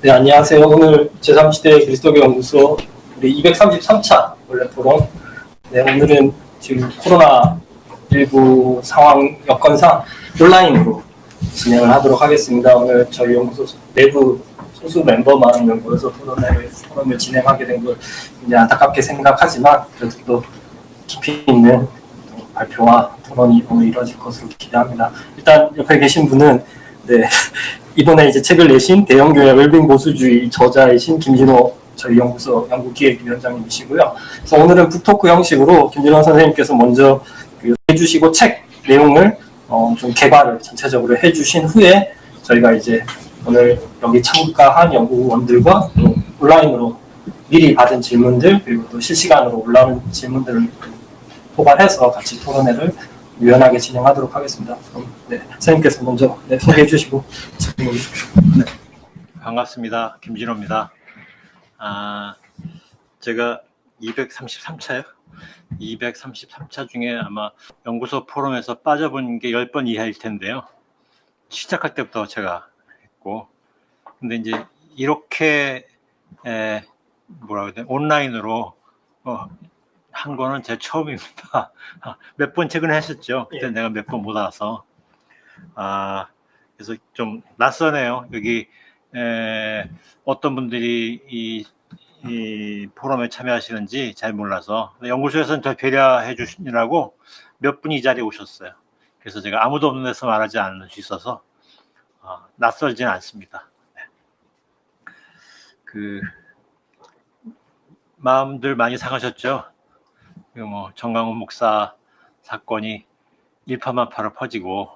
네, 안녕하세요. 오늘 제3시대 그리스도교 연구소 우리 233차 원래 토론. 네, 오늘은 지금 코로나19 상황 여건상 온라인으로 진행을 하도록 하겠습니다. 오늘 저희 연구소 내부 소수 멤버만 모여서 토론을 진행하게 된 걸 굉장히 안타깝게 생각하지만 그래도 또 깊이 있는 발표와 토론이 오늘 이루어질 것으로 기대합니다. 일단 옆에 계신 분은 네, 이번에 이제 책을 내신 대형교회 웰빙 보수주의 저자이신 김진호 저희 연구소 연구기획위원장님이시고요. 그래서 오늘은 북토크 형식으로 김진호 선생님께서 먼저 해주시고 책 내용을 좀 개발을 전체적으로 해주신 후에 저희가 이제 오늘 여기 참가한 연구원들과 온라인으로 미리 받은 질문들 그리고 또 실시간으로 올라오는 질문들을 포괄해서 같이 토론회를 유연하게 진행하도록 하겠습니다. 그럼 네, 선생님께서 먼저 소개해 주시고 질문해 주십시오. 네. 반갑습니다. 김진호입니다. 제가 233차요? 233차 중에 아마 연구소 포럼에서 빠져본 게 10번 이하일 텐데요. 시작할 때부터 제가 했고, 근데 이제 이렇게 뭐라 그래야 되나 온라인으로 한 거는 제 처음입니다. 몇 번 최근에 했었죠. 그때 예. 내가 몇 번 못 와서. 그래서 좀 낯서네요. 여기 어떤 분들이 이 포럼에 참여하시는지 잘 몰라서 연구소에서는 저 배려해 주시느라고 몇 분이 이 자리에 오셨어요. 그래서 제가 아무도 없는 데서 말하지 않을 수 있어서 낯설진 않습니다. 네. 그 마음들 많이 상하셨죠? 뭐 정강훈 목사 사건이 일파만파로 퍼지고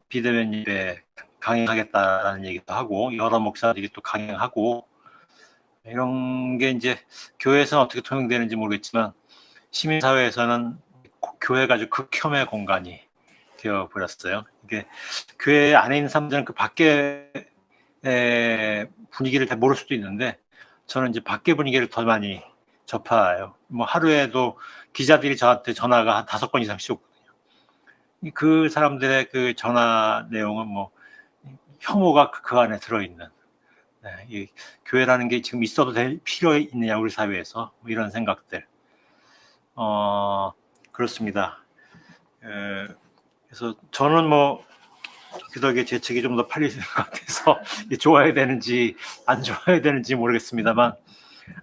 비대면 예배 강행하겠다라는 얘기도 하고 여러 목사들이 또 강행하고 이런 게 이제 교회에서는 어떻게 통용되는지 모르겠지만 시민사회에서는 교회가 아주 극혐의 공간이 되어버렸어요. 이게 교회 안에 있는 사람들은 그 밖에 분위기를 잘 모를 수도 있는데 저는 이제 밖에 분위기를 더 많이 접해요. 뭐 하루에도 기자들이 저한테 전화가 한 5건 이상씩 오거든요. 그 사람들의 그 전화 내용은 뭐 혐오가 그 안에 들어있는 이 교회라는 게 지금 있어도 될 필요 있느냐 우리 사회에서 뭐 이런 생각들 그렇습니다. 그래서 저는 뭐 그 덕에 제 책이 좀 더 팔리는 것 같아서 좋아야 되는지 안 좋아야 되는지 모르겠습니다만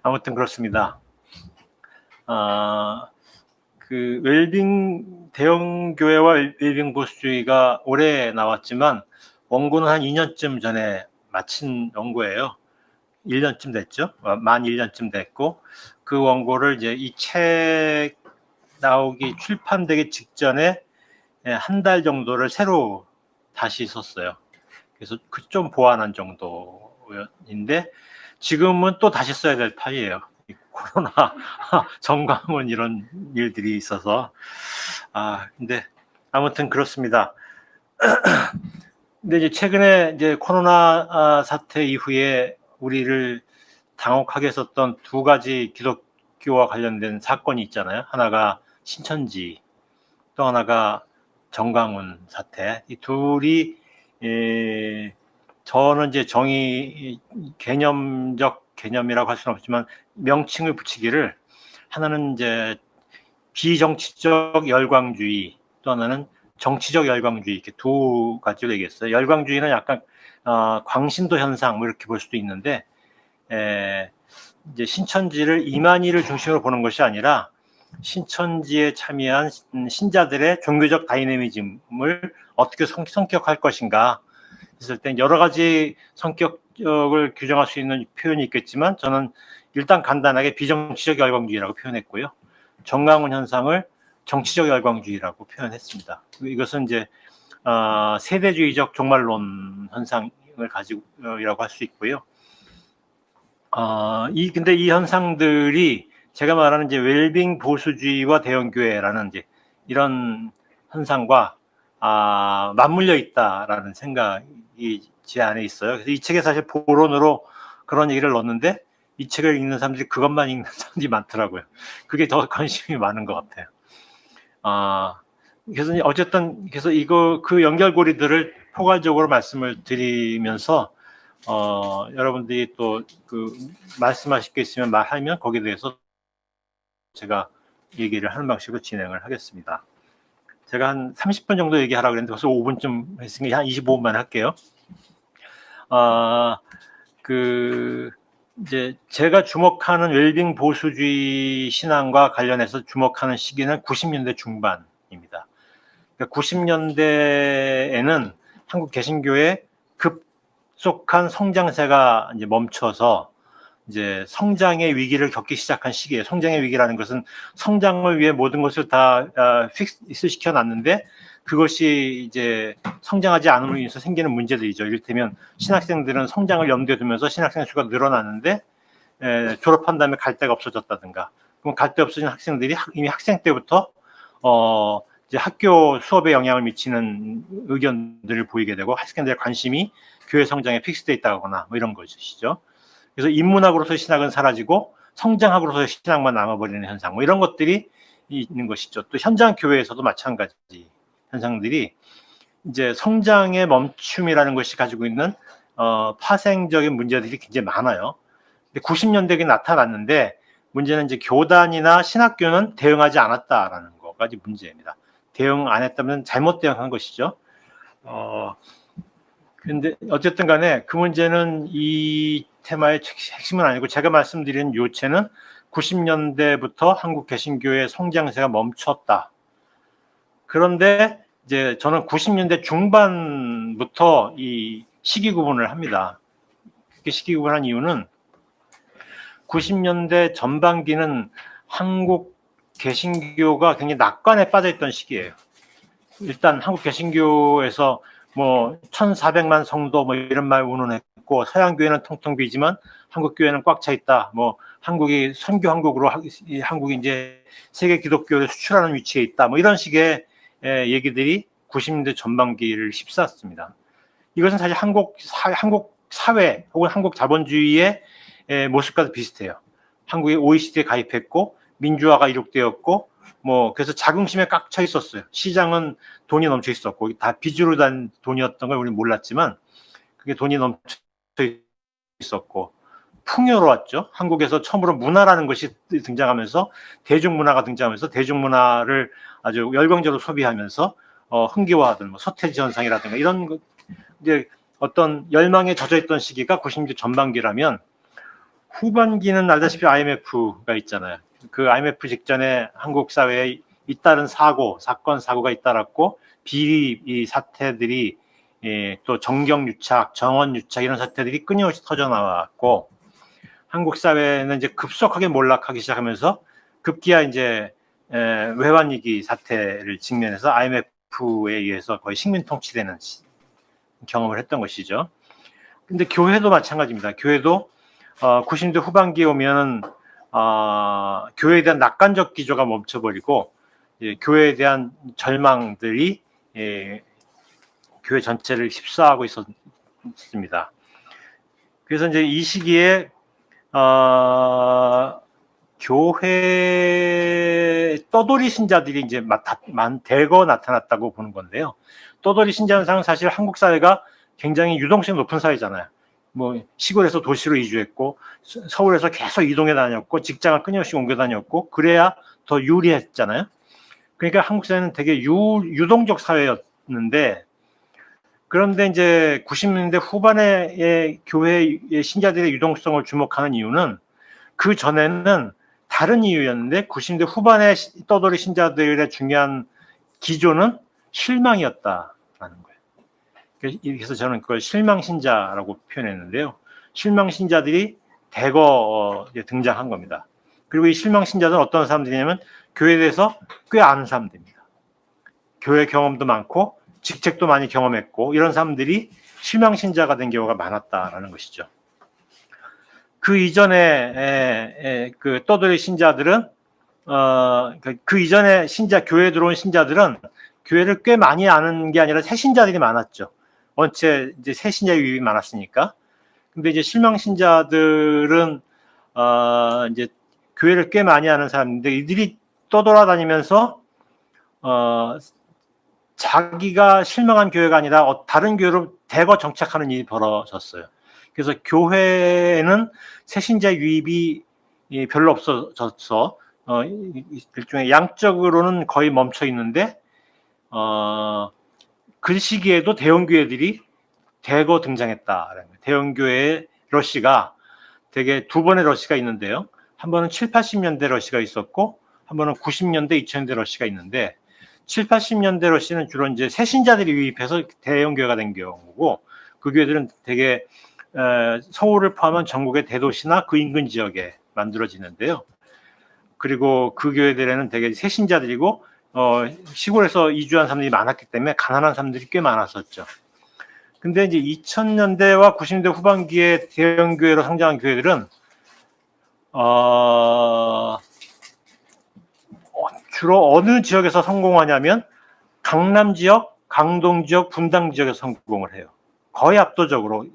아무튼 그렇습니다. 그 웰빙 대형 교회와 웰빙 보수주의가 올해 나왔지만 원고는 한 2년쯤 전에 마친 원고예요. 1년쯤 됐죠. 만 1년쯤 됐고 그 원고를 이제 이 책 나오기 출판되기 직전에 한 달 정도를 새로 다시 썼어요. 그래서 좀 보완한 정도인데 지금은 또 다시 써야 될 판이에요. 코로나 정강훈 이런 일들이 있어서 근데 아무튼 그렇습니다. 근데 이제 최근에 이제 코로나 사태 이후에 우리를 당혹하게 했었던 두 가지 기독교와 관련된 사건이 있잖아요. 하나가 신천지, 또 하나가 정강훈 사태. 이 둘이 저는 이제 정의 개념이라고 할 수는 없지만 명칭을 붙이기를 하나는 이제 비정치적 열광주의, 또 하나는 정치적 열광주의 이렇게 두 가지로 얘기했어요. 열광주의는 약간 광신도 현상 뭐 이렇게 볼 수도 있는데 이제 신천지를 이만희를 중심으로 보는 것이 아니라 신천지에 참여한 신자들의 종교적 다이내미즘을 어떻게 성격할 것인가 했을 때 여러 가지 성격을 규정할 수 있는 표현이 있겠지만 저는 일단 간단하게 비정치적 열광주의라고 표현했고요. 정강훈 현상을 정치적 열광주의라고 표현했습니다. 이것은 이제 세대주의적 종말론 현상을 가지고라고 할 수 있고요. 근데 이 현상들이 제가 말하는 이제 웰빙 보수주의와 대형교회라는 이제 이런 현상과 맞물려 있다라는 생각이 제 안에 있어요. 그래서 이 책에 사실 보론으로 그런 얘기를 넣었는데 이 책을 읽는 사람들이 그것만 읽는 사람들이 많더라고요. 그게 더 관심이 많은 것 같아요. 그래서 어쨌든 그래서 그 연결고리들을 포괄적으로 말씀을 드리면서 여러분들이 또 그 말씀하실 게 있으면 말하면 거기에 대해서 제가 얘기를 하는 방식으로 진행을 하겠습니다. 제가 한 30분 정도 얘기하라고 그랬는데 벌써 5분쯤 했으니까 한 25분만 할게요. 이제 제가 주목하는 웰빙 보수주의 신앙과 관련해서 주목하는 시기는 90년대 중반입니다. 그러니까 90년대에는 한국 개신교의 급속한 성장세가 이제 멈춰서 이제 성장의 위기를 겪기 시작한 시기예요. 성장의 위기라는 것은 성장을 위해 모든 것을 다 픽스 시켜 놨는데 그것이 이제 성장하지 않음으로 인해서 생기는 문제들이죠. 이를테면 신학생들은 성장을 염두에 두면서 신학생 수가 늘어나는데 졸업한 다음에 갈 데가 없어졌다든가, 그럼 갈 데 없어진 학생들이 이미 학생 때부터 이제 학교 수업에 영향을 미치는 의견들을 보이게 되고 학생들의 관심이 교회 성장에 픽스되어 있다거나 뭐 이런 것이죠. 그래서 인문학으로서의 신학은 사라지고 성장학으로서의 신학만 남아버리는 현상, 뭐 이런 것들이 있는 것이죠. 또 현장 교회에서도 마찬가지 현상들이 이제 성장의 멈춤이라는 것이 가지고 있는 파생적인 문제들이 굉장히 많아요. 근데 90년대에 나타났는데 문제는 이제 교단이나 신학교는 대응하지 않았다라는 거가 문제입니다. 대응 안 했다면 잘못 대응한 것이죠. 근데 어쨌든 간에 그 문제는 이 테마의 핵심은 아니고, 제가 말씀드린 요체는 90년대부터 한국 개신교의 성장세가 멈췄다. 그런데 이제 저는 90년대 중반부터 이 시기 구분을 합니다. 이렇게 시기 구분한 이유는 90년대 전반기는 한국 개신교가 굉장히 낙관에 빠져있던 시기예요. 일단 한국 개신교에서 뭐 1,400만 성도 뭐 이런 말 운운했고, 서양 교회는 텅텅 비지만 한국 교회는 꽉 차 있다. 뭐 한국이 선교 한국으로 한국이 이제 세계 기독교를 수출하는 위치에 있다. 뭐 이런 식의 얘기들이 90년대 전반기를 휩쌌습니다. 이것은 사실 한국 사회 혹은 한국 자본주의의 모습과도 비슷해요. 한국이 OECD에 가입했고 민주화가 이룩되었고 뭐 그래서 자긍심에 꽉 차 있었어요. 시장은 돈이 넘쳐 있었고 다 빚으로 단 돈이었던 걸 우리는 몰랐지만 그게 돈이 넘쳐 있었고 풍요로웠죠. 한국에서 처음으로 문화라는 것이 등장하면서 대중문화가 등장하면서 대중문화를 아주 열광적으로 소비하면서 흥기화하던 뭐 서태지 현상이라든가 이런 이제 어떤 열망에 젖어있던 시기가 90년대 전반기라면, 후반기는 알다시피 IMF가 있잖아요. 그 IMF 직전에 한국 사회에 잇따른 사고가 잇따랐고 비리 사태들이 또 정경유착, 정원유착 이런 사태들이 끊임없이 터져나왔고, 한국 사회는 이제 급속하게 몰락하기 시작하면서 급기야 이제 외환위기 사태를 직면해서 IMF에 의해서 거의 식민 통치되는 경험을 했던 것이죠. 근데 교회도 마찬가지입니다. 교회도 90년대 후반기에 오면은 교회에 대한 낙관적 기조가 멈춰버리고 교회에 대한 절망들이 교회 전체를 휩싸고 있었습니다. 그래서 이제 이 시기에 교회 떠돌이 신자들이 이제 대거 나타났다고 보는 건데요. 떠돌이 신자 현상은 사실 한국 사회가 굉장히 유동성이 높은 사회잖아요. 뭐 시골에서 도시로 이주했고 서울에서 계속 이동해 다녔고 직장을 끊임없이 옮겨 다녔고 그래야 더 유리했잖아요. 그러니까 한국 사회는 되게 유동적 사회였는데, 그런데 이제 90년대 후반에 교회의 신자들의 유동성을 주목하는 이유는 그 전에는 다른 이유였는데, 90년대 후반에 떠돌이 신자들의 중요한 기조는 실망이었다라는 거예요. 그래서 저는 그걸 실망신자라고 표현했는데요. 실망신자들이 대거 등장한 겁니다. 그리고 이 실망신자들은 어떤 사람들이냐면 교회에 대해서 꽤 아는 사람들입니다. 교회 경험도 많고 직책도 많이 경험했고 이런 사람들이 실망신자가 된 경우가 많았다라는 것이죠. 그 이전에 그 떠돌이 신자들은 그 이전에 교회에 들어온 신자들은 교회를 꽤 많이 아는 게 아니라 새 신자들이 많았죠. 원체 이제 새 신자 유입이 많았으니까. 근데 이제 실망신자들은 이제 교회를 꽤 많이 아는 사람인데 이들이 떠돌아다니면서 자기가 실망한 교회가 아니라 다른 교회로 대거 정착하는 일이 벌어졌어요. 그래서 교회는 새신자 유입이 별로 없어져서 일종의 양적으로는 거의 멈춰 있는데 그 시기에도 대형교회들이 대거 등장했다. 대형교회의 러시가 되게 두 번의 러시가 있는데요. 한 번은 7, 80년대 러시가 있었고 한 번은 90년대, 2000년대 러시가 있는데 7, 80년대 러시는 주로 이제 새신자들이 유입해서 대형교회가 된 경우고 그 교회들은 되게 서울을 포함한 전국의 대도시나 그 인근 지역에 만들어지는데요. 그리고 그 교회들에는 되게 새신자들이고 시골에서 이주한 사람들이 많았기 때문에 가난한 사람들이 꽤 많았었죠. 근데 이제 2000년대와 90년대 후반기에 대형교회로 성장한 교회들은 주로 어느 지역에서 성공하냐면 강남 지역, 강동 지역, 분당 지역에서 성공을 해요. 거의 압도적으로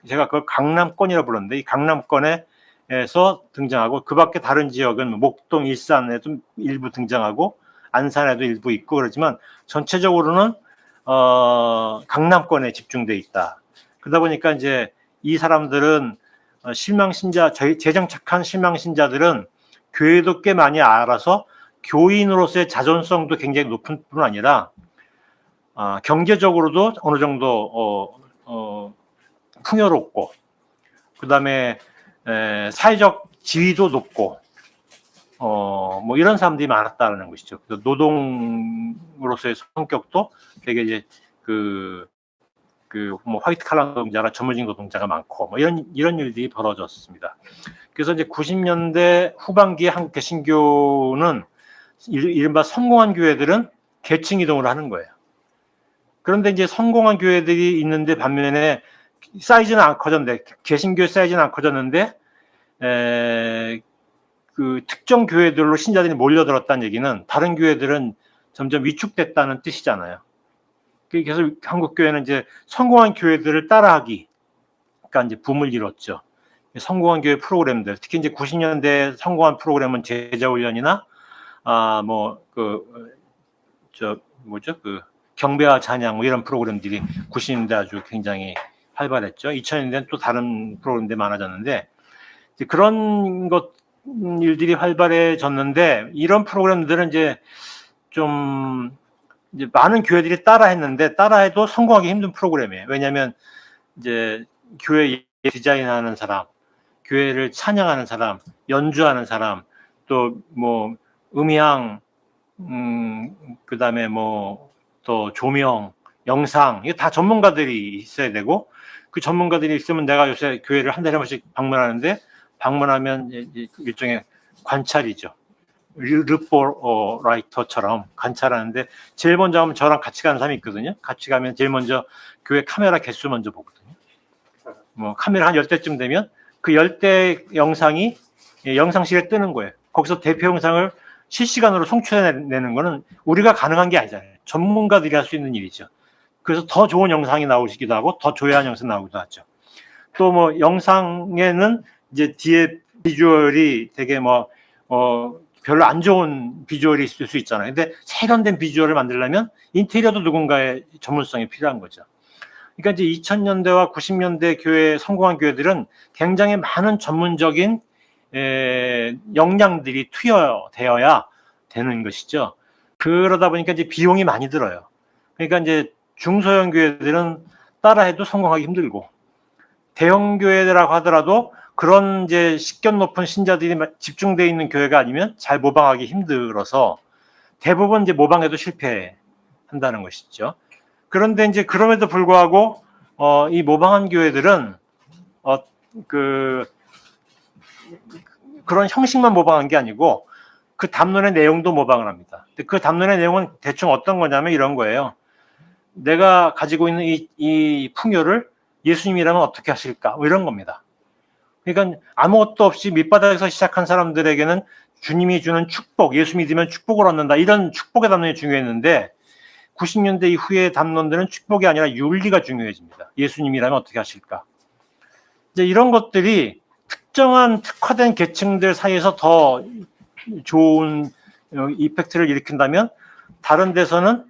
제가 그걸 강남권이라고 불렀는데 이 강남권에서 등장하고 그 밖에 다른 지역은 목동, 일산에도 일부 등장하고 안산에도 일부 있고 그러지만 전체적으로는 강남권에 집중돼 있다. 그러다 보니까 이제 이 사람들은 실망신자, 재정착한 실망신자들은 교회도 꽤 많이 알아서 교인으로서의 자존성도 굉장히 높은 뿐 아니라 경제적으로도 어느 정도 풍요롭고 그 다음에 사회적 지위도 높고 뭐 이런 사람들이 많았다는 것이죠. 노동으로서의 성격도 되게 이제 뭐 화이트 칼라 노동자나 전문직 노동자가 많고 뭐 이런 일들이 벌어졌습니다. 그래서 이제 90년대 후반기에 한국 개신교는 이른바 성공한 교회들은 계층 이동을 하는 거예요. 그런데 이제 성공한 교회들이 있는데 반면에 사이즈는 안 커졌는데 개신교의 사이즈는 안 커졌는데 그 특정 교회들로 신자들이 몰려들었다는 얘기는 다른 교회들은 점점 위축됐다는 뜻이잖아요. 그래서 한국 교회는 이제 성공한 교회들을 따라하기, 그러니까 이제 붐을 이뤘죠. 성공한 교회 프로그램들, 특히 이제 90년대 성공한 프로그램은 제자훈련이나 경배와 찬양 뭐 이런 프로그램들이 90년대 아주 굉장히 활발했죠. 2000년대는 또 다른 프로그램들이 많아졌는데 이제 그런 일들이 활발해졌는데 이런 프로그램들은 이제 좀 이제 많은 교회들이 따라해도 성공하기 힘든 프로그램이에요. 왜냐하면 이제 교회 디자인하는 사람, 교회를 찬양하는 사람, 연주하는 사람, 또 뭐 음향, 그다음에 뭐 또 조명, 영상, 이게 다 전문가들이 있어야 되고 그 전문가들이 있으면 내가 요새 교회를 한 달에 한 번씩 방문하는데 방문하면 일종의 관찰이죠. 르포라이터처럼 관찰하는데 제일 먼저 하면 저랑 같이 가는 사람이 있거든요. 같이 가면 제일 먼저 교회 카메라 개수 먼저 보거든요. 뭐 카메라 한 10대쯤 되면 그 10대 영상이 영상실에 뜨는 거예요. 거기서 대표 영상을 실시간으로 송출해내는 거는 우리가 가능한 게 아니잖아요. 전문가들이 할 수 있는 일이죠. 그래서 더 좋은 영상이 나오시기도 하고 더 조회한 영상이 나오기도 하죠. 또 뭐 영상에는 이제 뒤에 비주얼이 되게 별로 안 좋은 비주얼이 있을 수 있잖아요. 근데 세련된 비주얼을 만들려면 인테리어도 누군가의 전문성이 필요한 거죠. 그러니까 이제 2000년대와 90년대 성공한 교회들은 굉장히 많은 전문적인 역량들이 투여되어야 되는 것이죠. 그러다 보니까 이제 비용이 많이 들어요. 그러니까 이제 중소형 교회들은 따라해도 성공하기 힘들고 대형 교회라고 하더라도 그런 이제 식견 높은 신자들이 집중되어 있는 교회가 아니면 잘 모방하기 힘들어서 대부분 이제 모방해도 실패한다는 것이죠. 그런데 이제 그럼에도 불구하고 이 모방한 교회들은 그런 형식만 모방한 게 아니고 그 담론의 내용도 모방을 합니다. 그 담론의 내용은 대충 어떤 거냐면 이런 거예요. 내가 가지고 있는 이 풍요를 예수님이라면 어떻게 하실까? 뭐 이런 겁니다. 그러니까 아무것도 없이 밑바닥에서 시작한 사람들에게는 주님이 주는 축복, 예수 믿으면 축복을 얻는다. 이런 축복의 담론이 중요했는데 90년대 이후의 담론들은 축복이 아니라 윤리가 중요해집니다. 예수님이라면 어떻게 하실까? 이제 이런 것들이 특정한 특화된 계층들 사이에서 더 좋은 이펙트를 일으킨다면 다른 데서는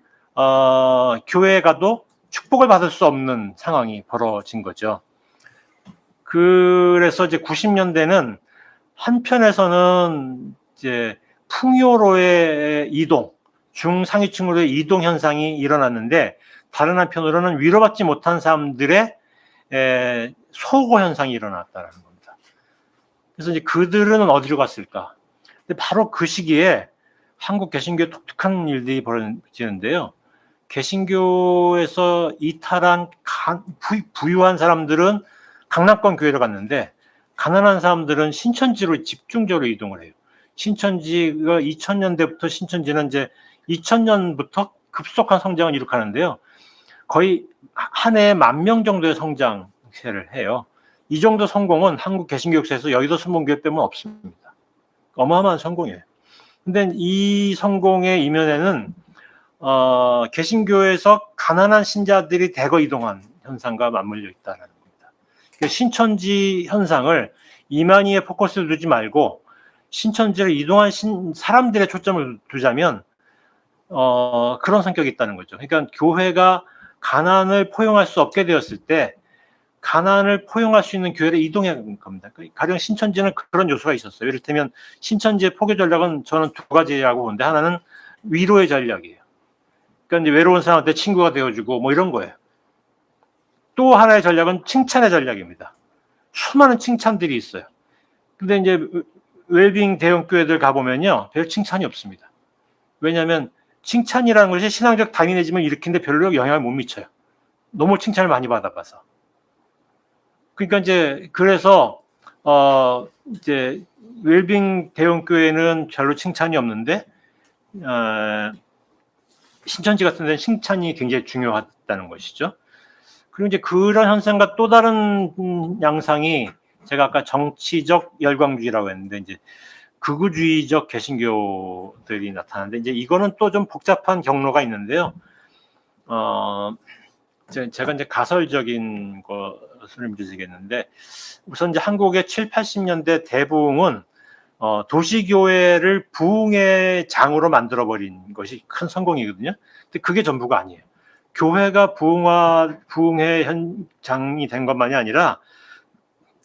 교회에 가도 축복을 받을 수 없는 상황이 벌어진 거죠. 그래서 이제 90년대는 한편에서는 이제 풍요로의 이동, 중상위층으로의 이동 현상이 일어났는데, 다른 한편으로는 위로받지 못한 사람들의 소고 현상이 일어났다는 겁니다. 그래서 이제 그들은 어디로 갔을까? 근데 바로 그 시기에 한국 개신교에 독특한 일들이 벌어지는데요. 개신교에서 이탈한 부유한 사람들은 강남권 교회로 갔는데, 가난한 사람들은 신천지로 집중적으로 이동을 해요. 신천지가 2000년대부터 신천지는 이제 2000년부터 급속한 성장을 이룩하는데요. 거의 한 해에 10,000명 정도의 성장세를 해요. 이 정도 성공은 한국 개신교 역사에서 여의도 순복음교회 빼면 없습니다. 어마어마한 성공이에요. 근데 이 성공의 이면에는 개신교에서 가난한 신자들이 대거 이동한 현상과 맞물려 있다는 겁니다. 신천지 현상을 이만희의 포커스를 두지 말고 신천지를 이동한 사람들의 초점을 두자면 그런 성격이 있다는 거죠. 그러니까 교회가 가난을 포용할 수 없게 되었을 때 가난을 포용할 수 있는 교회를 이동해야 하는 겁니다. 가령 신천지는 그런 요소가 있었어요. 이를테면 신천지의 포교 전략은 저는 두 가지라고 보는데, 하나는 위로의 전략이에요. 그러니까 이제 외로운 사람한테 친구가 되어주고 뭐 이런 거예요. 또 하나의 전략은 칭찬의 전략입니다. 수많은 칭찬들이 있어요. 근데 이제 웰빙 대형교회들 가보면요, 별 칭찬이 없습니다. 왜냐하면 칭찬이라는 것이 신앙적 다미니즘을 일으키는데 별로 영향을 못 미쳐요. 너무 칭찬을 많이 받아봐서. 그러니까 이제 그래서 이제 웰빙 대형교회는 별로 칭찬이 없는데 신천지 같은 데는 칭찬이 굉장히 중요하다는 것이죠. 그리고 이제 그런 현상과 또 다른 양상이 제가 아까 정치적 열광주의라고 했는데, 이제 극우주의적 개신교들이 나타나는데, 이제 이거는 또 좀 복잡한 경로가 있는데요. 제가 이제 가설적인 것을 믿으시겠는데, 우선 이제 한국의 7, 80년대 대부흥은 도시교회를 부흥의 장으로 만들어버린 것이 큰 성공이거든요. 근데 그게 전부가 아니에요. 교회가 부흥의 현장이 된 것만이 아니라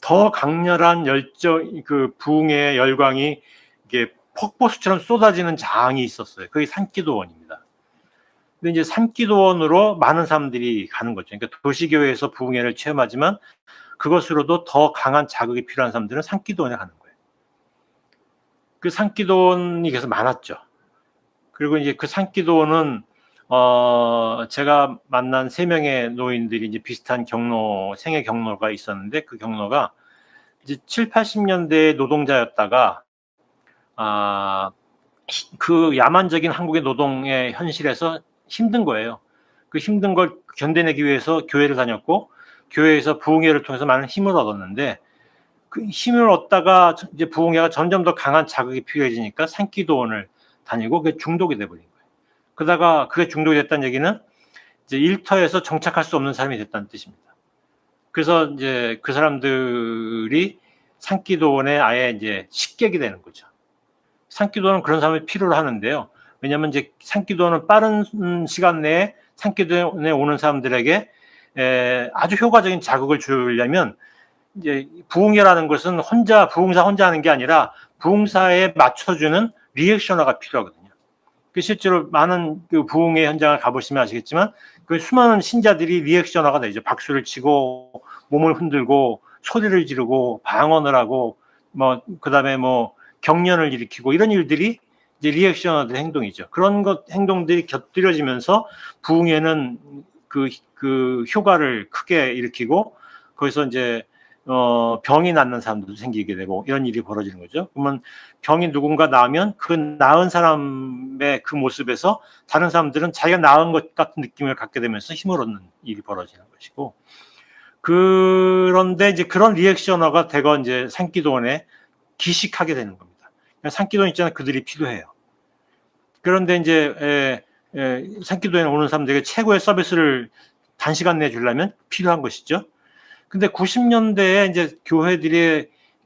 더 강렬한 열정, 그 부흥의 열광이 이게 폭포수처럼 쏟아지는 장이 있었어요. 그게 산기도원입니다. 근데 이제 산기도원으로 많은 사람들이 가는 거죠. 그러니까 도시교회에서 부흥회를 체험하지만 그것으로도 더 강한 자극이 필요한 사람들은 산기도원에 가는 거예요. 그 산기도원이 계속 많았죠. 그리고 이제 그 산기도원은 제가 만난 3명의 노인들이 이제 비슷한 생애 경로가 있었는데, 그 경로가 이제 7, 80년대 노동자였다가 그 야만적인 한국의 노동의 현실에서 힘든 거예요. 그 힘든 걸 견뎌내기 위해서 교회를 다녔고, 교회에서 부흥회를 통해서 많은 힘을 얻었는데, 그 힘을 얻다가 이제 부흥회가 점점 더 강한 자극이 필요해지니까 산기도원을 다니고 그게 중독이 돼버린 거예요. 그러다가 그게 중독이 됐다는 얘기는 이제 일터에서 정착할 수 없는 사람이 됐다는 뜻입니다. 그래서 이제 그 사람들이 산기도원에 아예 이제 식객이 되는 거죠. 산기도원은 그런 사람을 필요로 하는데요. 왜냐하면 이제 산기도원은 빠른 시간 내에 산기도원에 오는 사람들에게 아주 효과적인 자극을 주려면, 이제 부흥회라는 것은 부흥사 혼자 하는 게 아니라 부흥사에 맞춰주는 리액션화가 필요하거든요. 실제로 많은 그 부흥회 현장을 가보시면 아시겠지만 그 수많은 신자들이 리액션화가 되죠. 박수를 치고 몸을 흔들고 소리를 지르고 방언을 하고 그다음에 경련을 일으키고 이런 일들이 이제 리액션화된 행동이죠. 그런 행동들이 곁들여지면서 부흥회는 그 효과를 크게 일으키고 거기서 이제 병이 낫는 사람들도 생기게 되고 이런 일이 벌어지는 거죠. 그러면 병이 누군가 나으면 그 나은 사람의 그 모습에서 다른 사람들은 자기가 나은 것 같은 느낌을 갖게 되면서 힘을 얻는 일이 벌어지는 것이고, 그런데 이제 그런 리액션화가 대거 이제 산기도원에 기식하게 되는 겁니다. 산기도원 있잖아요. 그들이 필요해요. 그런데 이제 산기도원에 오는 사람들에게 최고의 서비스를 단시간 내에 주려면 필요한 것이죠. 근데 90년대에 이제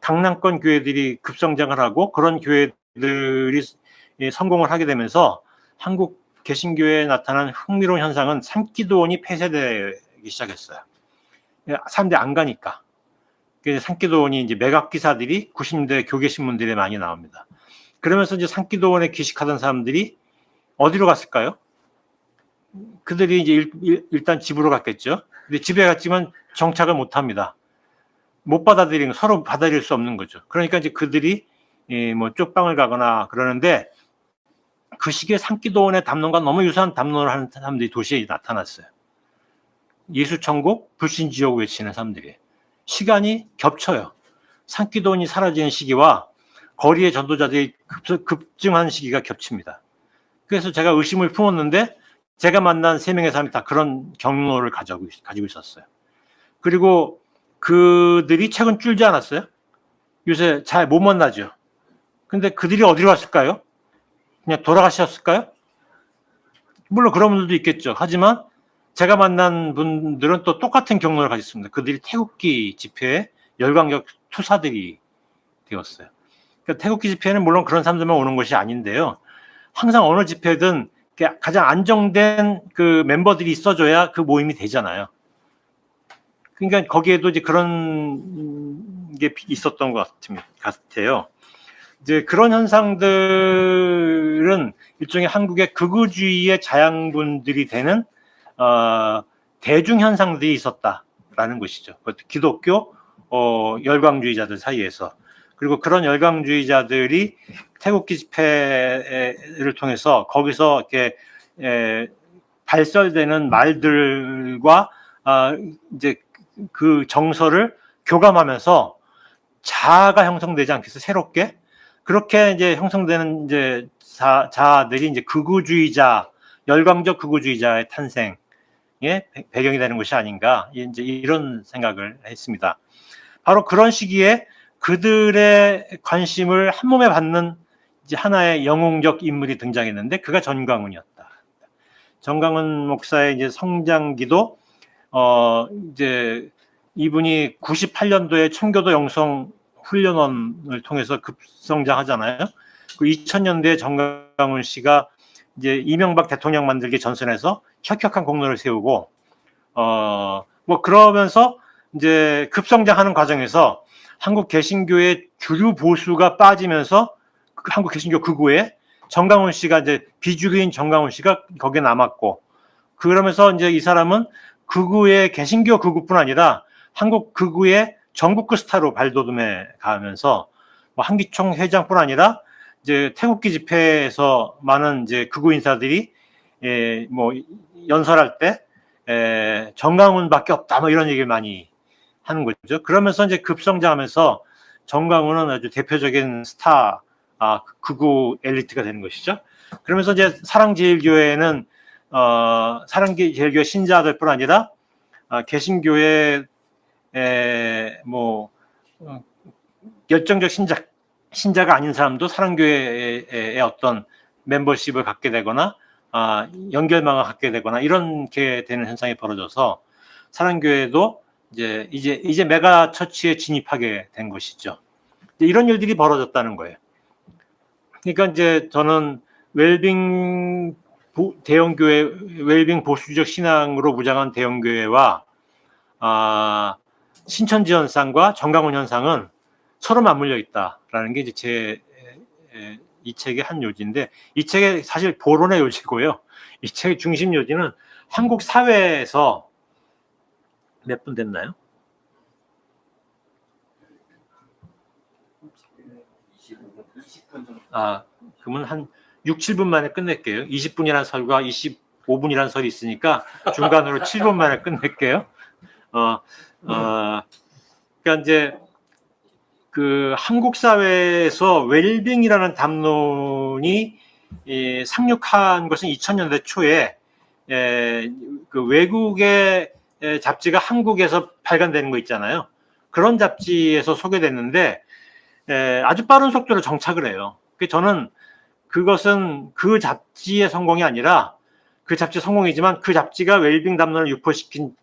강남권 교회들이 급성장을 하고 그런 교회들이 성공을 하게 되면서 한국 개신교에 나타난 흥미로운 현상은 산기도원이 폐쇄되기 시작했어요. 사람들이 안 가니까. 그래서 산기도원이 이제 매각 기사들이 90년대 교계 신문들에 많이 나옵니다. 그러면서 이제 산기도원에 귀식하던 사람들이 어디로 갔을까요? 그들이 이제 일단 집으로 갔겠죠. 근데 집에 갔지만 정착을 못 합니다. 못 받아들이는, 서로 받아들일 수 없는 거죠. 그러니까 이제 그들이 뭐 쪽방을 가거나 그러는데, 그 시기에 산기도원의 담론과 너무 유사한 담론을 하는 사람들이 도시에 나타났어요. 예수천국, 불신지옥 외치는 사람들이. 시간이 겹쳐요. 산기도원이 사라지는 시기와 거리의 전도자들이 급증한 시기가 겹칩니다. 그래서 제가 의심을 품었는데, 제가 만난 3명의 사람이 다 그런 경로를 가지고 있었어요. 그리고 그들이 최근 줄지 않았어요? 요새 잘 못 만나죠. 근데 그들이 어디로 갔을까요? 그냥 돌아가셨을까요? 물론 그런 분들도 있겠죠. 하지만 제가 만난 분들은 또 똑같은 경로를 가졌습니다. 그들이 태극기 집회에 열광적 투사들이 되었어요. 그러니까 태극기 집회는 물론 그런 사람들만 오는 것이 아닌데요. 항상 어느 집회든 가장 안정된 그 멤버들이 있어줘야 그 모임이 되잖아요. 그러니까 거기에도 이제 그런 게 있었던 것 같아요. 이제 그런 현상들은 일종의 한국의 극우주의의 자양분들이 되는 대중 현상들이 있었다라는 것이죠. 기독교 열광주의자들 사이에서. 그리고 그런 열광주의자들이 태극기 집회를 통해서 거기서 이렇게 발설되는 말들과 이제 그 정서를 교감하면서 자아가 형성되지 않겠어요? 새롭게 그렇게 이제 형성되는 이제 자아들이 이제 극우주의자, 열광적 극우주의자의 탄생의 배경이 되는 것이 아닌가, 이제 이런 생각을 했습니다. 바로 그런 시기에 그들의 관심을 한 몸에 받는 이제 하나의 영웅적 인물이 등장했는데, 그가 전광훈이었다. 전광훈 목사의 이제 성장기도 이제 이분이 98년도에 청교도 영성 훈련원을 통해서 급성장하잖아요. 그 2000년대에 전광훈 씨가 이제 이명박 대통령 만들기 전선에서 혁혁한 공로를 세우고 뭐 그러면서 이제 급성장하는 과정에서 한국 개신교의 주류 보수가 빠지면서 한국 개신교 극우에 전광훈 씨가 이제 비주류인 전광훈 씨가 거기에 남았고, 그러면서 이제 이 사람은 극우의 개신교 극우뿐 아니라 한국 극우의 전국구 스타로 발돋움해 가면서 뭐 한기총 회장뿐 아니라 이제 태극기 집회에서 많은 이제 극우 인사들이 뭐 연설할 때 전광훈밖에 없다 뭐 이런 얘기를 많이 하는 거죠. 그러면서 이제 급성장하면서 전광훈은 아주 대표적인 스타 극우 엘리트가 되는 것이죠. 그러면서 이제 사랑제일교회는 사랑제일교회 신자들뿐 아니라 개신교의 뭐 열정적 신자가 아닌 사람도 사랑교회의 어떤 멤버십을 갖게 되거나 연결망을 갖게 되거나 이렇게 되는 현상이 벌어져서 사랑교회도 이제 메가 처치에 진입하게 된 것이죠. 이런 일들이 벌어졌다는 거예요. 그러니까 이제 저는 웰빙 대형교회, 웰빙 보수적 신앙으로 무장한 대형교회와 신천지 현상과 전광훈 현상은 서로 맞물려 있다라는 게 이제 이 책의 한 요지인데, 이 책의 사실 보론의 요지고요. 이 책의 중심 요지는 한국 사회에서 몇 분 됐나요? 20분 정도. 그러면 한 6, 7분 만에 끝낼게요. 20분이라는 설과 25분이라는 설이 있으니까 중간으로 7분 만에 끝낼게요. 그러니까 이제 그 한국 사회에서 웰빙이라는 담론이 상륙한 것은 2000년대 초에 그 외국의 잡지가 한국에서 발간되는 거 있잖아요. 그런 잡지에서 소개됐는데 아주 빠른 속도로 정착을 해요. 저는 그것은 그 잡지의 성공이 아니라, 그 잡지 성공이지만 그 잡지가 웰빙 담론을 유포시킨,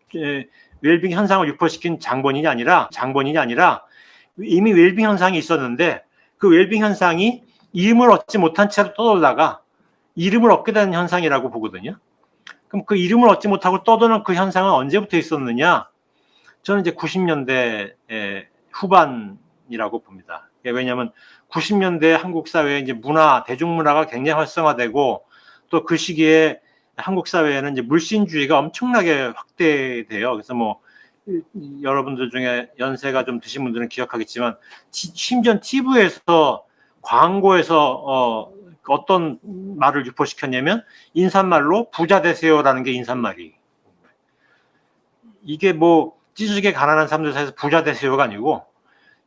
웰빙 현상을 유포시킨 장본인이 아니라 이미 웰빙 현상이 있었는데, 그 웰빙 현상이 이름을 얻지 못한 채로 떠돌다가 이름을 얻게 된 현상이라고 보거든요. 그럼 그 이름을 얻지 못하고 떠도는 그 현상은 언제부터 있었느냐? 저는 이제 90년대 후반이라고 봅니다. 왜냐하면 90년대 한국 사회에 이제 대중문화가 굉장히 활성화되고 또 그 시기에 한국 사회에는 이제 물신주의가 엄청나게 확대돼요. 그래서 뭐 여러분들 중에 연세가 좀 드신 분들은 기억하겠지만 심지어 TV에서 광고에서 어떤 말을 유포시켰냐면 인사말로 부자 되세요라는 게 인사말이. 이게 뭐 찌질게 가난한 사람들 사이에서 부자 되세요가 아니고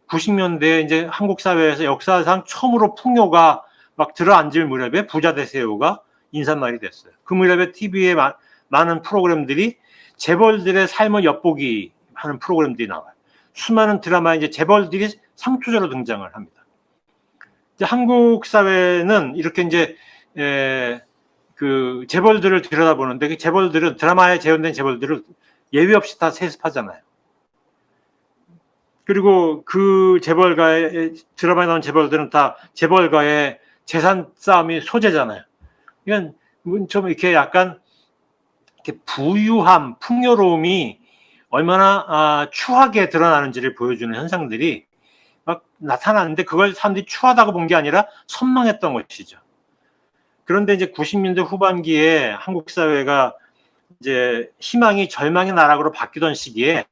90년대에 이제 한국 사회에서 역사상 처음으로 풍요가 막 들어앉을 무렵에 부자 되세요가 인사말이 됐어요. 그 무렵에 TV에 많은 프로그램들이 재벌들의 삶을 엿보기 하는 프로그램들이 나와요. 수많은 드라마에 이제 재벌들이 상투적으로 등장을 합니다. 이제 한국 사회는 이렇게 이제 그 재벌들을 들여다보는데 그 재벌들은 드라마에 재현된 재벌들을 예외 없이 다 세습하잖아요. 그리고 그 재벌가의 드라마에 나온 재벌들은 다 재벌가의 재산 싸움이 소재잖아요. 이건 좀 이렇게 약간 이렇게 부유함, 풍요로움이 얼마나 추하게 드러나는지를 보여주는 현상들이 막 나타나는데 그걸 사람들이 추하다고 본 게 아니라 선망했던 것이죠. 그런데 이제 90년대 후반기에 한국 사회가 이제 희망이 절망의 나락으로 바뀌던 시기에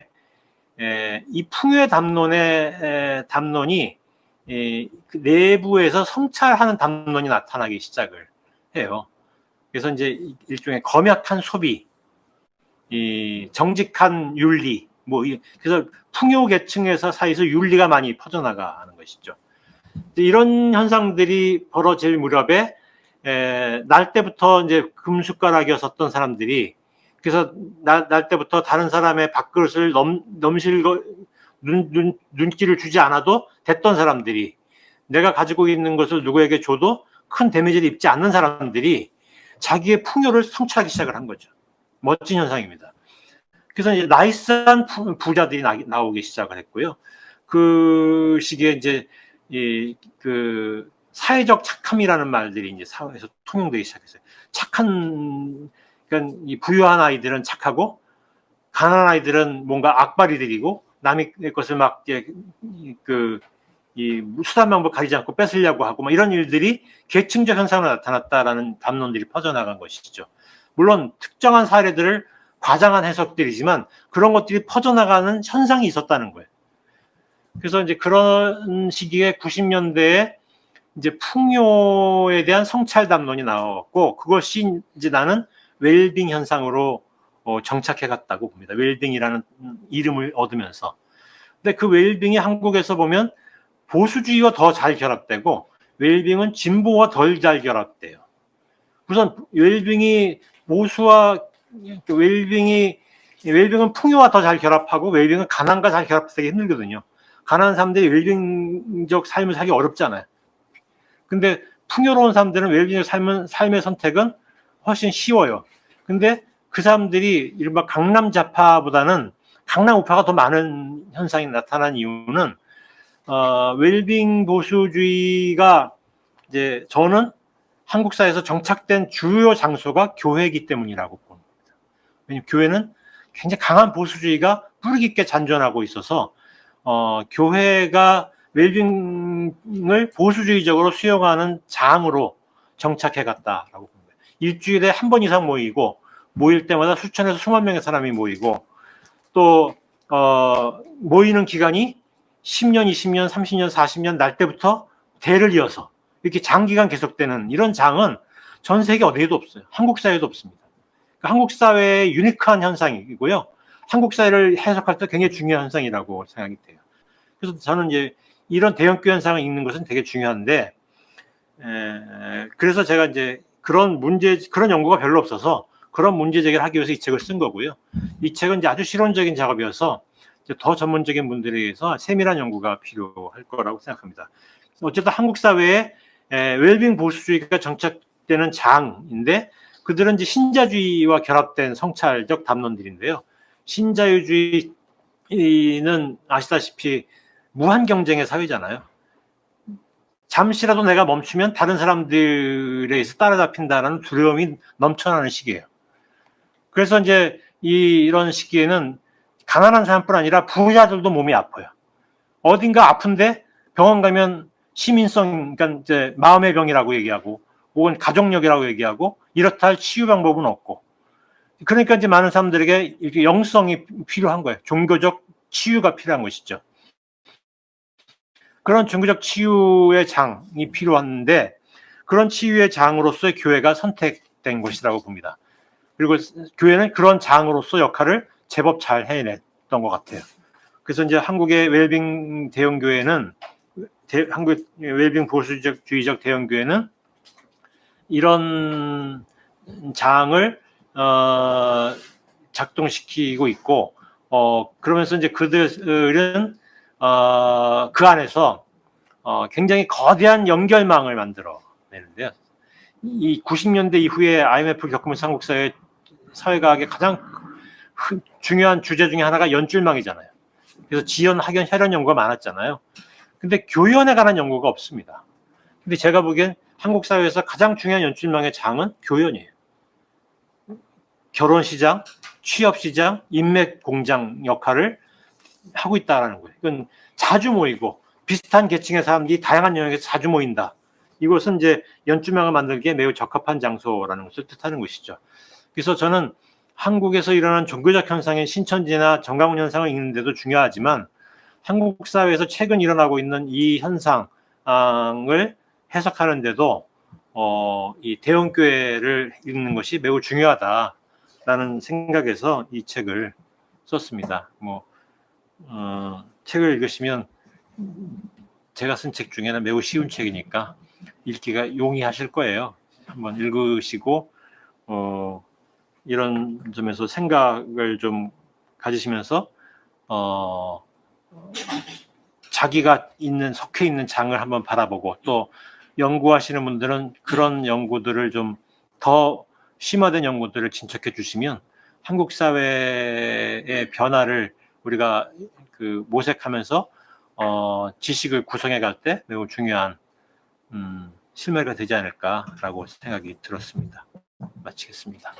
이 풍요의 담론이 그 내부에서 성찰하는 담론이 나타나기 시작을 해요. 그래서 이제 일종의 검약한 소비, 이 정직한 윤리, 뭐 그래서 풍요 계층에서 사이에서 윤리가 많이 퍼져나가는 것이죠. 이런 현상들이 벌어질 무렵에 날 때부터 이제 금숟가락이었었던 사람들이 그래서 날 때부터 다른 사람의 밥그릇을 넘실 눈길을 주지 않아도 됐던 사람들이 내가 가지고 있는 것을 누구에게 줘도 큰 데미지를 입지 않는 사람들이 자기의 풍요를 성취하기 시작을 한 거죠. 멋진 현상입니다. 그래서 이제 나이스한 부자들이 나오기 시작을 했고요. 그 시기에 이제 그 사회적 착함이라는 말들이 이제 사회에서 통용되기 시작했어요. 그러니까 이 부유한 아이들은 착하고 가난한 아이들은 뭔가 악바리들이고 남의 것을 막 이 수단 방법 가리지 않고 뺏으려고 하고 막 이런 일들이 계층적 현상으로 나타났다라는 담론들이 퍼져나간 것이죠. 물론 특정한 사례들을 과장한 해석들이지만 그런 것들이 퍼져나가는 현상이 있었다는 거예요. 그래서 이제 그런 시기에 90년대에 이제 풍요에 대한 성찰 담론이 나왔고 그것이 이제 나는 웰빙 현상으로 정착해 갔다고 봅니다. 웰빙이라는 이름을 얻으면서. 근데 그 웰빙이 한국에서 보면 보수주의와 더 잘 결합되고 웰빙은 진보와 덜 잘 결합돼요. 우선 웰빙은 풍요와 더 잘 결합하고 웰빙은 가난과 잘 결합되기 힘들거든요. 가난한 사람들이 웰빙적 삶을 살기 어렵잖아요. 근데 풍요로운 사람들은 웰빙적 삶의 선택은 훨씬 쉬워요. 근데 그 사람들이 이른바 강남 좌파보다는 강남 우파가 더 많은 현상이 나타난 이유는 웰빙 보수주의가 이제 저는 한국 사회에서 정착된 주요 장소가 교회이기 때문이라고 봅니다. 왜냐하면 교회는 굉장히 강한 보수주의가 뿌리 깊게 잔존하고 있어서 교회가 웰빙을 보수주의적으로 수용하는 장으로 정착해 갔다라고 봅니다. 일주일에 한 번 이상 모일 때마다 수천에서 수만 명의 사람이 모이고 또 모이는 기간이 10년, 20년, 30년, 40년 날 때부터 대를 이어서 이렇게 장기간 계속되는 이런 장은 전 세계 어디에도 없어요. 한국 사회에도 없습니다. 그러니까 한국 사회의 유니크한 현상이고요. 한국 사회를 해석할 때 굉장히 중요한 현상이라고 생각이 돼요. 그래서 저는 이제 이런 대형교 현상을 읽는 것은 되게 중요한데 그래서 제가 이제 그런 연구가 별로 없어서 그런 문제 제기를 하기 위해서 이 책을 쓴 거고요. 이 책은 이제 아주 실론적인 작업이어서 더 전문적인 분들에 의해서 세밀한 연구가 필요할 거라고 생각합니다. 어쨌든 한국 사회에 웰빙 보수주의가 정착되는 장인데 그들은 이제 신자주의와 결합된 성찰적 담론들인데요. 신자유주의는 아시다시피 무한 경쟁의 사회잖아요. 잠시라도 내가 멈추면 다른 사람들에 의해서 따라잡힌다는 두려움이 넘쳐나는 시기예요. 그래서 이제 이런 시기에는 가난한 사람뿐 아니라 부자들도 몸이 아파요. 어딘가 아픈데 병원 가면 시민성, 그러니까 이제 마음의 병이라고 얘기하고, 혹은 가족력이라고 얘기하고, 이렇다 할 치유 방법은 없고. 그러니까 이제 많은 사람들에게 이렇게 영성이 필요한 거예요. 종교적 치유가 필요한 것이죠. 그런 종교적 치유의 장이 필요한데, 그런 치유의 장으로서의 교회가 선택된 것이라고 봅니다. 그리고 교회는 그런 장으로서 역할을 제법 잘 해냈던 것 같아요. 그래서 이제 한국의 웰빙 대형교회는, 한국의 웰빙 보수주의적 대형교회는 이런 장을 작동시키고 있고, 그러면서 이제 그들은 그 안에서 굉장히 거대한 연결망을 만들어 내는데요. 이 90년대 이후에 IMF를 겪으면서 한국 사회과학의 가장 중요한 주제 중에 하나가 연줄망이잖아요. 그래서 지연, 학연, 혈연 연구가 많았잖아요. 근데 교연에 관한 연구가 없습니다. 근데 제가 보기엔 한국 사회에서 가장 중요한 연줄망의 장은 교연이에요. 결혼시장, 취업시장, 인맥공장 역할을 하고 있다는 거예요. 이건 자주 모이고 비슷한 계층의 사람들이 다양한 영역에서 자주 모인다. 이것은 이제 연줄망을 만들기에 매우 적합한 장소라는 것을 뜻하는 것이죠. 그래서 저는 한국에서 일어나는 종교적 현상인 신천지나 정가문 현상을 읽는데도 중요하지만, 한국 사회에서 최근 일어나고 있는 이 현상을 해석하는데도 이 대형교회를 읽는 것이 매우 중요하다라는 생각에서 이 책을 썼습니다. 책을 읽으시면 제가 쓴 책 중에는 매우 쉬운 책이니까 읽기가 용이하실 거예요. 한번 읽으시고 이런 점에서 생각을 좀 가지시면서 자기가 속해 있는 장을 한번 바라보고, 또 연구하시는 분들은 그런 연구들을 좀 더 심화된 연구들을 진척해 주시면 한국 사회의 변화를 우리가 모색하면서 지식을 구성해 갈 때 매우 중요한 실마리가 되지 않을까라고 생각이 들었습니다. 마치겠습니다.